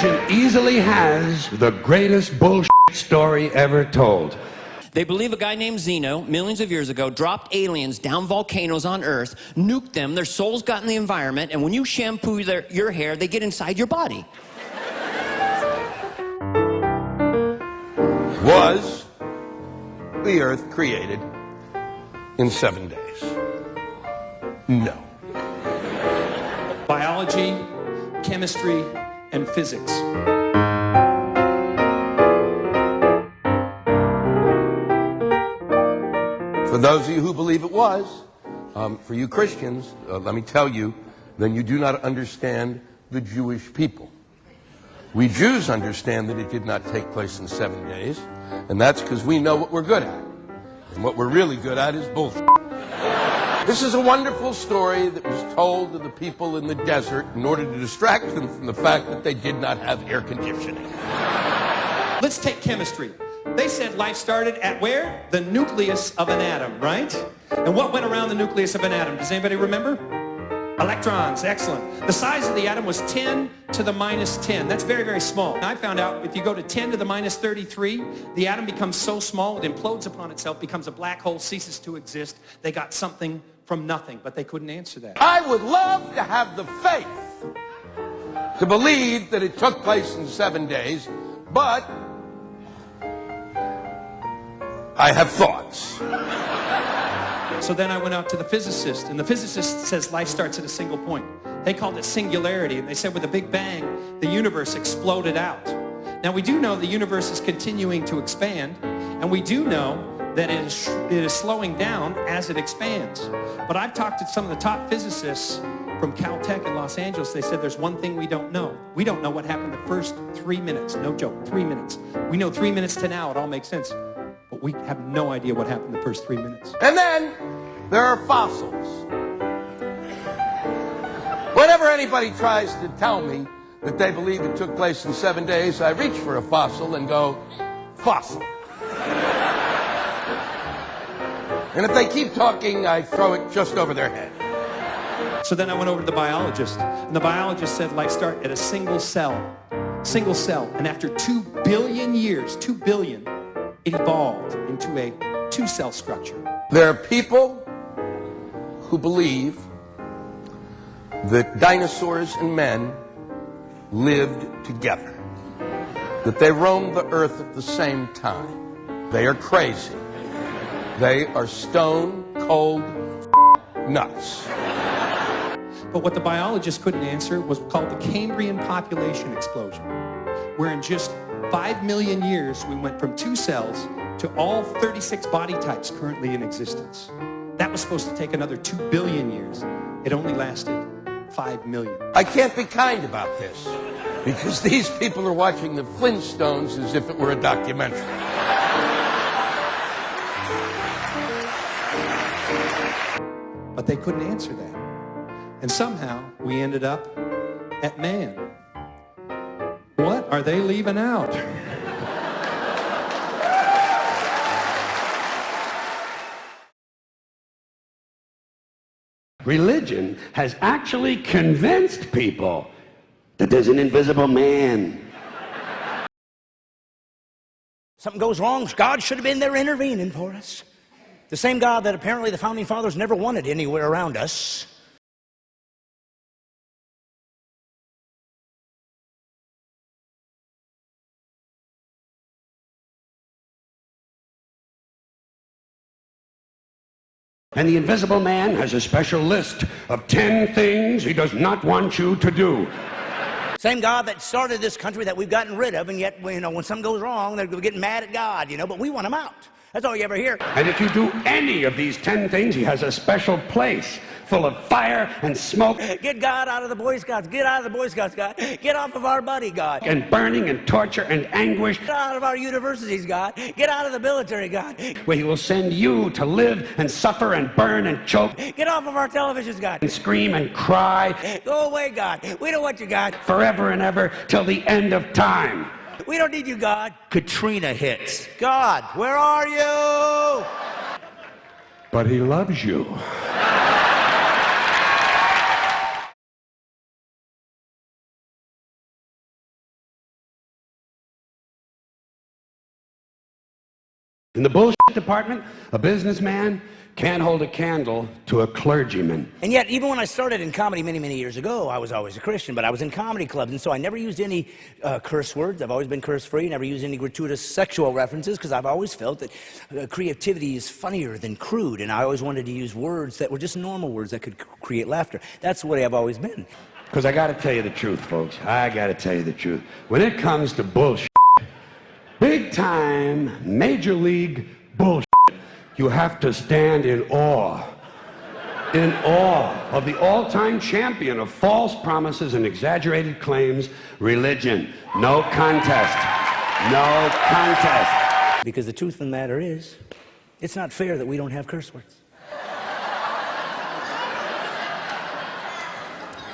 religion easily has the greatest bullshit story ever told. They believe a guy named Zeno, millions of years ago, dropped aliens down volcanoes on Earth, nuked them, their souls got in the environment, and when you shampoo your hair, they get inside your body. Was the Earth created in 7 days? No. Biology, chemistry, and physics. For those of you who believe it was, for you Christians, let me tell you, then you do not understand the Jewish people. We Jews understand that it did not take place in 7 days, and that's because we know what we're good at. And what we're really good at is bullshit. This is a wonderful story that was told to the people in the desert in order to distract them from the fact that they did not have air conditioning. Let's take chemistry. They said life started at where? The nucleus of an atom, right? And what went around the nucleus of an atom? Does anybody remember? Electrons, excellent. The size of the atom was 10 to the minus 10. That's very, very small. I found out if you go to 10 to the minus 33, the atom becomes so small, it implodes upon itself, becomes a black hole, ceases to exist. They got something from nothing, but they couldn't answer that. I would love to have the faith to believe that it took place in 7 days, but I have thoughts. So then I went out to the physicist, and the physicist says life starts at a single point. They called it singularity, and they said with a big bang, the universe exploded out. Now we do know the universe is continuing to expand, and we do know that it is slowing down as it expands. But I've talked to some of the top physicists from Caltech in Los Angeles. They said there's one thing we don't know. We don't know what happened the first 3 minutes. No joke, 3 minutes. We know 3 minutes to now, it all makes sense. But we have no idea what happened the first 3 minutes. And then there are fossils. Whenever anybody tries to tell me that they believe it took place in 7 days, I reach for a fossil and go, fossil. And if they keep talking, I throw it just over their head. So then I went over to the biologist, and the biologist said life started at a single cell. Single cell. And after 2 billion years, 2 billion, it evolved into a 2-cell structure. There are people who believe that dinosaurs and men lived together, that they roamed the earth at the same time. They are crazy. They are stone cold nuts. But what the biologist couldn't answer was called the Cambrian population explosion, where in just 5 million years we went from 2 cells to all 36 body types currently in existence. That was supposed to take another 2 billion years. It only lasted 5 million. I can't be kind about this because these people are watching the Flintstones as if it were a documentary. But they couldn't answer that. And somehow we ended up at man. What are they leaving out? Religion has actually convinced people that there's an invisible man. Something goes wrong, God should have been there intervening for us. The same God that apparently the Founding Fathers never wanted anywhere around us. And the invisible man has a special list of 10 things he does not want you to do. Same God that started this country that we've gotten rid of, and yet, when something goes wrong, they're getting mad at God, but we want him out. That's all you ever hear. And if you do any of these 10 things, he has a special place full of fire and smoke. Get God out of the Boy Scouts. Get out of the Boy Scouts, God. Get off of our buddy, God. And burning and torture and anguish. Get out of our universities, God. Get out of the military, God. Where he will send you to live and suffer and burn and choke. Get off of our televisions, God. And scream and cry. Go away, God. We don't want you, God. Forever and ever till the end of time. We don't need you, God. Katrina hits. God, where are you? But he loves you. In the bullshit department, a businessman can't hold a candle to a clergyman. And yet, even when I started in comedy many, many years ago, I was always a Christian, but I was in comedy clubs, and so I never used any curse words. I've always been curse-free, never used any gratuitous sexual references, because I've always felt that creativity is funnier than crude, and I always wanted to use words that were just normal words that could create laughter. That's the way I've always been. Because I got to tell you the truth, folks. I got to tell you the truth. When it comes to bullshit, big-time, major league bullshit, you have to stand in awe of the all-time champion of false promises and exaggerated claims, religion. No contest. No contest. Because the truth of the matter is, it's not fair that we don't have curse words.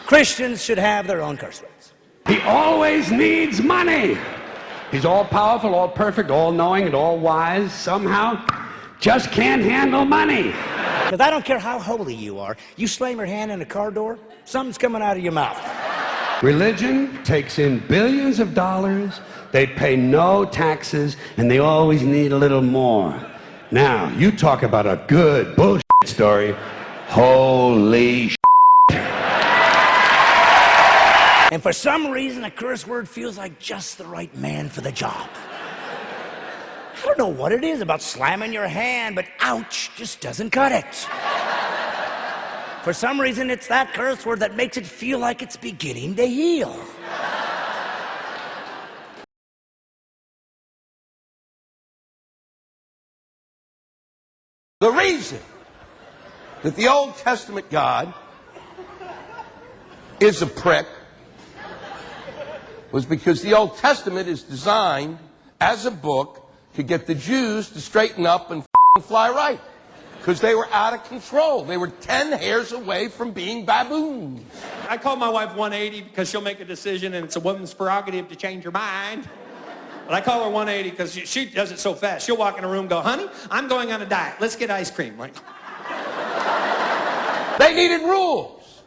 Christians should have their own curse words. He always needs money. He's all powerful, all perfect, all knowing, and all wise. Somehow, just can't handle money. Because I don't care how holy you are, you slam your hand in a car door, something's coming out of your mouth. Religion takes in billions of dollars, they pay no taxes, and they always need a little more. Now, you talk about a good bullshit story. Holy shit. And for some reason, a curse word feels like just the right man for the job. I don't know what it is about slamming your hand, but ouch just doesn't cut it. For some reason, it's that curse word that makes it feel like it's beginning to heal. The reason that the Old Testament God is a prick was because the Old Testament is designed as a book to get the Jews to straighten up and fly right. Because they were out of control. They were 10 hairs away from being baboons. I call my wife 180 because she'll make a decision and it's a woman's prerogative to change her mind. But I call her 180 because she does it so fast. She'll walk in a room and go, honey, I'm going on a diet. Let's get ice cream. Like, They needed rules.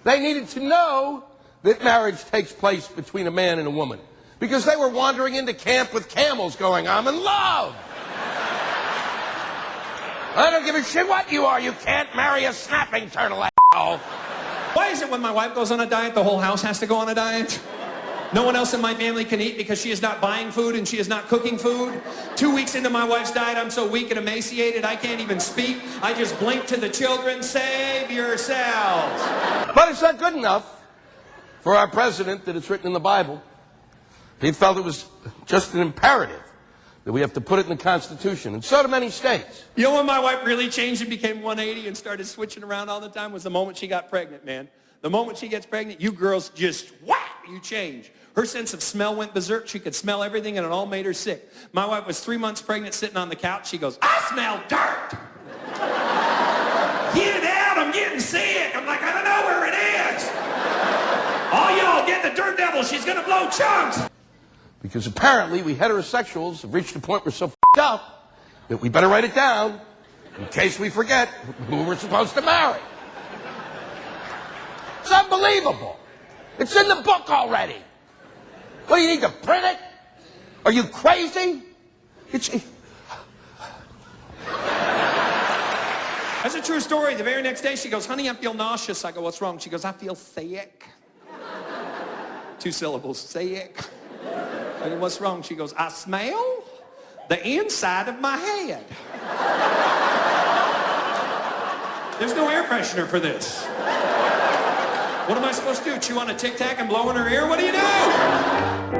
They needed to know that marriage takes place between a man and a woman. Because they were wandering into camp with camels going, I'm in love. I don't give a shit what you are. You can't marry a snapping turtle, asshole. why is it when my wife goes on a diet, the whole house has to go on a diet? No one else in my family can eat because she is not buying food and she is not cooking food. 2 weeks into my wife's diet, I'm so weak and emaciated, I can't even speak. I just blink to the children, save yourselves. But it's not good enough for our president that it's written in the Bible. He felt it was just an imperative that we have to put it in the Constitution, and so do many states. You know when my wife really changed and became 180 and started switching around all the time was the moment she got pregnant, man. The moment she gets pregnant, you girls just, whack, you change. Her sense of smell went berserk. She could smell everything, and it all made her sick. My wife was 3 months pregnant, sitting on the couch. She goes, I smell dirt. Get it out, I'm getting sick. I'm like, I don't know where it is. All y'all get the dirt devil. She's going to blow chunks. Because apparently we heterosexuals have reached a point we're so f***ed up that we better write it down in case we forget who we're supposed to marry. It's unbelievable. It's in the book already. What, do you need to print it? Are you crazy? That's a true story. The very next day she goes, honey, I feel nauseous. I go, what's wrong? She goes, I feel sick. 2 syllables, sick. I go, what's wrong? She goes, I smell the inside of my head. There's no air freshener for this. What am I supposed to do? Chew on a Tic Tac and blow in her ear? What do you do?